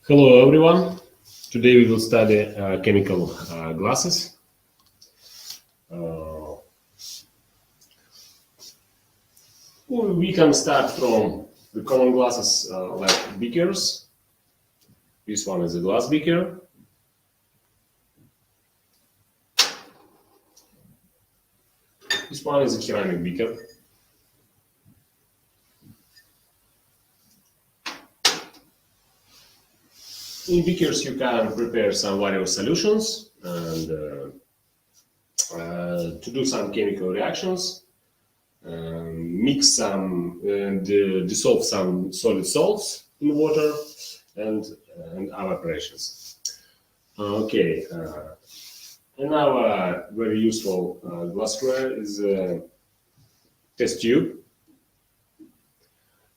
Hello everyone. Today we will study chemical glasses. We can start from the common glasses like beakers. This one is a glass beaker. This one is a ceramic beaker. In beakers you can prepare some various solutions and to do some chemical reactions, mix some and dissolve some solid salts in water and other operations. Okay, and our very useful glassware is a test tube.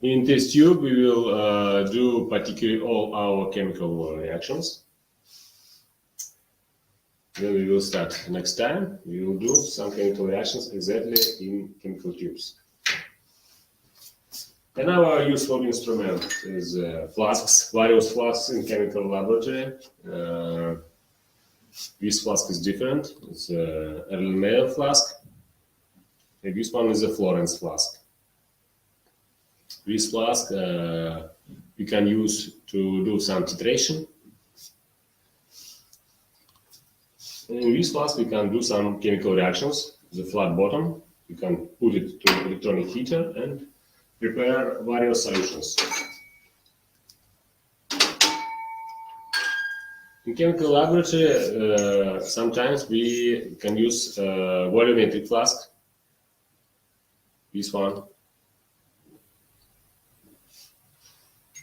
In test tube, we will do particularly all our chemical reactions. Then we will start next time. We will do some chemical reactions exactly in chemical tubes. And our useful instrument is flasks, various flasks in chemical laboratory. This flask is different. It's a Erlenmeyer flask. And this one is a Florence flask. This flask we can use to do some titration. In this flask we can do some chemical reactions. The flat bottom, you can put it to electronic heater and prepare various solutions. In chemical laboratory, sometimes we can use volumetric flask. This one.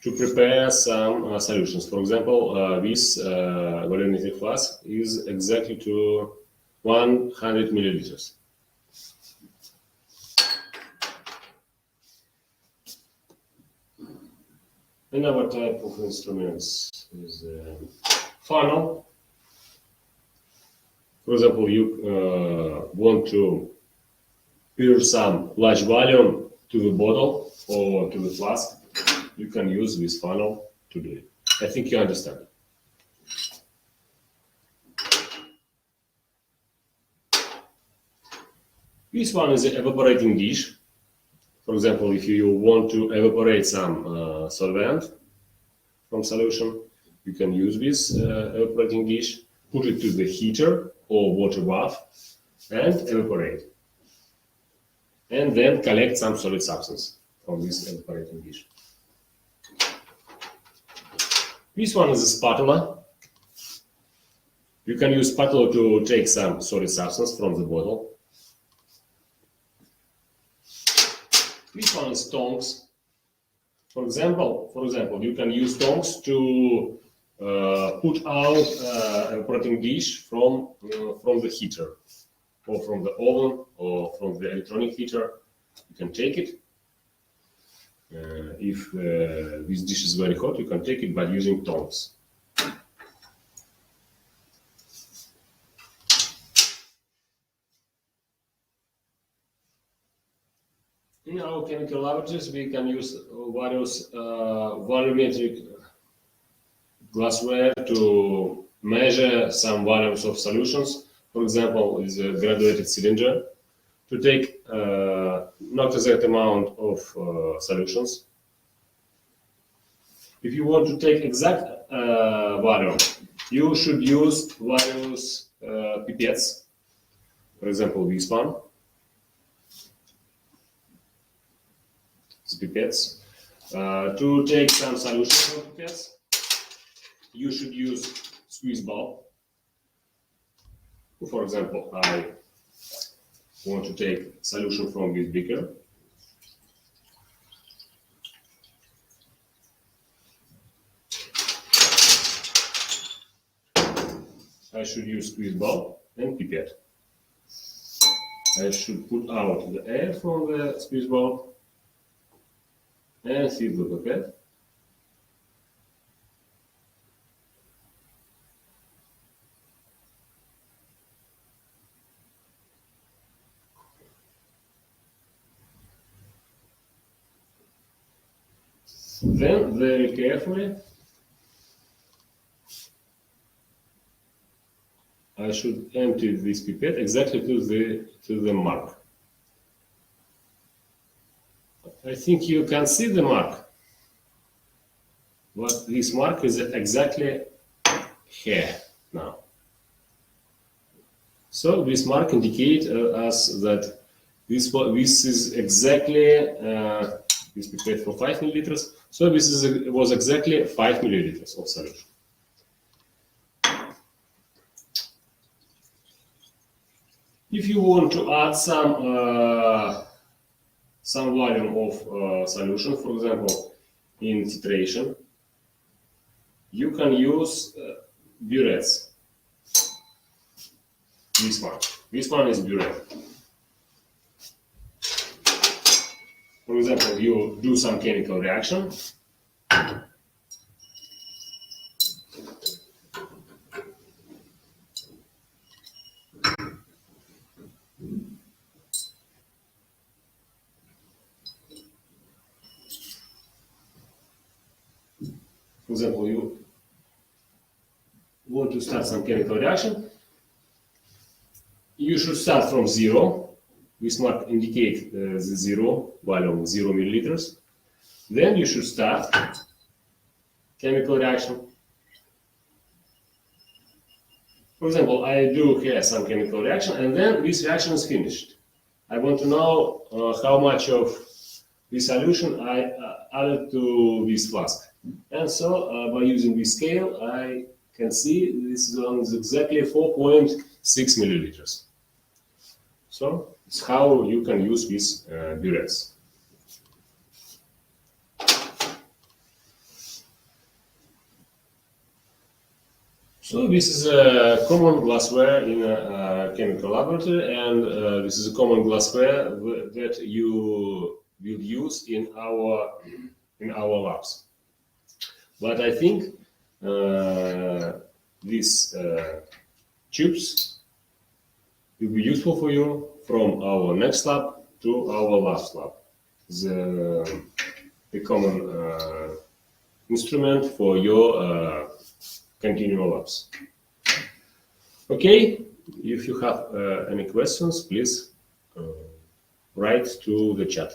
To prepare some solutions. For example, this volumetric flask is exactly to 100 milliliters. Another type of instruments is funnel. For example, you want to pour some large volume to the bottle or to the flask. You can use this funnel to do it. I think you understand. This one is an evaporating dish. For example, if you want to evaporate some solvent from solution, you can use this evaporating dish, put it to the heater or water bath and evaporate. And then collect some solid substance from this evaporating dish. This one is a spatula. You can use spatula to take some solid substance from the bottle. This one is tongs. For example, you can use tongs to put out evaporating dish from the heater, or from the oven, or from the electronic heater. You can take it. If this dish is very hot, you can take it by using tongs. In our chemical laboratories, we can use various volumetric glassware to measure some volumes of solutions. For example, is a graduated cylinder to take not exact amount of solutions. If you want to take exact volume, you should use various pipettes. For example, this one. Pipettes. To take some solution from pipettes, you should use squeeze bulb. For example, I want to take solution from this beaker. I should use squeeze bulb and pipette. I should put out the air from the squeeze bulb and fill the pipette. Then very carefully I should empty this pipette exactly to the mark. I think you can see the mark, but this mark is exactly here now. So this mark indicates us that this is exactly this pipette for 5 milliliters. So this was exactly 5 milliliters of solution. If you want to add some volume of solution, for example, in titration, you can use burettes. This one is burette. For example, you do some chemical reaction. For example, you want to start some chemical reaction. You should start from 0. This mark indicates the 0 volume, 0 milliliters. Then you should start chemical reaction. For example, I do here some chemical reaction, and then this reaction is finished. I want to know how much of this solution I added to this flask. And so, by using this scale, I can see this one is exactly 4.6 milliliters. So, it's how you can use these burettes. So, this is a common glassware in a chemical laboratory, and this is a common glassware that you will use in our labs. But I think these tubes will be useful for you from our next lab to our last lab. The common instrument for your continual labs. Okay, if you have any questions, please write to the chat.